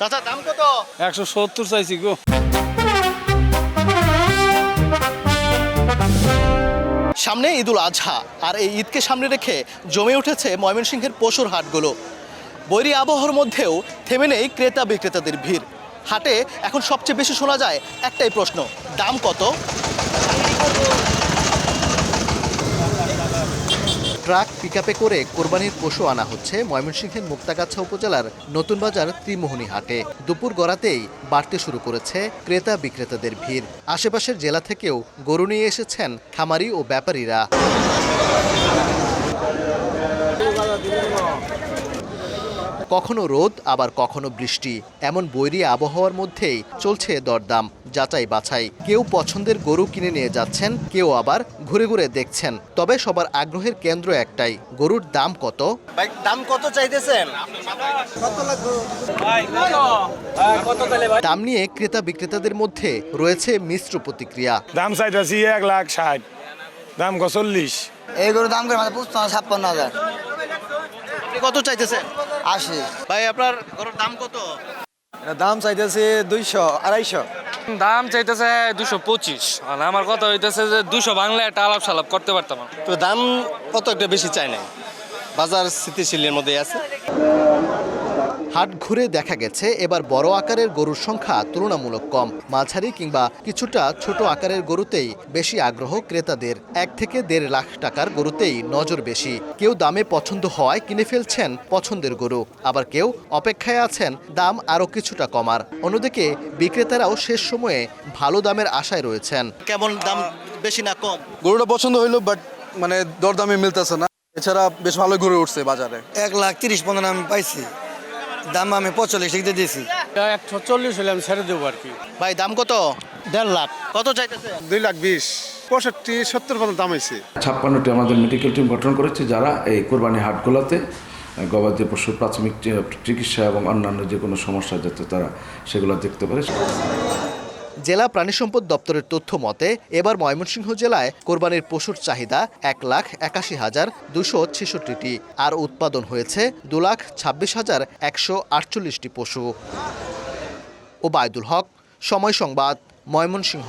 চাচা দাম কত? 170 চাইছি গো। সামনে ঈদুল আজহা, আর এই ঈদকে সামনে রেখে জমে উঠেছে ময়মনসিংহের পশুর হাটগুলো। বৈরী আবহাওয়ার মধ্যেও থেমে নেই ক্রেতা বিক্রেতাদের ভিড়। হাটে এখন সবচেয়ে বেশি শোনা যায় একটাই প্রশ্ন, দাম কত? ট্রাক পিকআপে করে কোরবানির পশু আনা হচ্ছে ময়মনসিংহের মুক্তাগাছা উপজেলার নতুন বাজার ত্রিমোহনী হাটে। দুপুর গড়াতেই বাড়তে শুরু করেছে ক্রেতা বিক্রেতাদের ভিড়। আশেপাশের জেলা থেকেও গরু নিয়ে এসেছেন খামারি ও ব্যাপারীরা। কখনো রোদ, আবার কখনো বৃষ্টি, এমন বৈরী আবহাওয়ার মধ্যেই চলছে দরদাম, যাচাই বাছাই। কেউ পছন্দের গরু কিনে নিয়ে যাচ্ছেন, কেউ আবার ঘুরে ঘুরে দেখছেন। তবে সবার আগ্রহের কেন্দ্র একটাই, গরুর দাম কত? দাম কত চাইতেছেন? দাম নিয়ে ক্রেতা বিক্রেতাদের মধ্যে রয়েছে মিশ্র প্রতিক্রিয়া। দাম চাইতেছি 1,60,000, দাম 40। এই গরুর দাম করে মানে 56,000। কত চাইতেছেন? 80। ভাই আপনার গরুর দাম কত? দাম চাইতেছে 200, 250। দাম চাইতেছে 225, আর আমার কথা হইতেছে যে 200 বাংলা একটা আলাপ সালাপ করতে পারতাম। তো দাম কত একটা বেশি চাই নাই, বাজার স্থিতিশীলের মধ্যে আছে। হাট ঘুরে দেখা গেছে এবার বড় আকারের গরুর সংখ্যা তুলনামূলক কম। মাঝারি কিংবা কিছুটা ছোট আকারের গরুতেই বেশি আগ্রহ ক্রেতাদের। 1 থেকে 1.5 লাখ টাকার গরুতেই নজর বেশি। কেউ দামে পছন্দ হওয়ায় কিনে ফেলছেন পছন্দের গরু, আবার কেউ অপেক্ষায় আছেন দাম আরও কিছুটা কমার। অন্যদিকে বিক্রেতারাও শেষ সময়ে ভালো দামের আশায় রয়েছেন। কেমন দাম, বেশি না কম? গরুটা পছন্দ হইলো, বাট মানে দরদামে মিলতেছে না। এছাড়া বেশ ভালো গরু উঠছে বাজারে। 1,30,15 আমি পাইছি, দাম আমি 45 দিয়ে দিয়েছি। 140 হলে আমি ছেড়ে দেবো আর কি। ভাই দাম কত? 1.5 লাখ। কত চাইতেছে? 2,20,000, 65-70 পর্যন্ত দাম হয়েছে। 56টি আমাদের মেডিকেল টিম গঠন করেছে, যারা এই কোরবানি হাটগুলোতে গবাদি পশুর প্রাথমিক চিকিৎসা এবং অন্যান্য যে কোনো সমস্যা যাতে তারা সেগুলো দেখতে পারে। জেলা প্রাণী সম্পদ দপ্তরের তথ্য মতে এবার ময়মনসিংহ জেলায় কোরবানির পশুর চাহিদা 1,81,266টি, আর উৎপাদন হয়েছে 2,26,148টি পশু। ওবায়দুল হক, সময় সংবাদ, ময়মনসিংহ।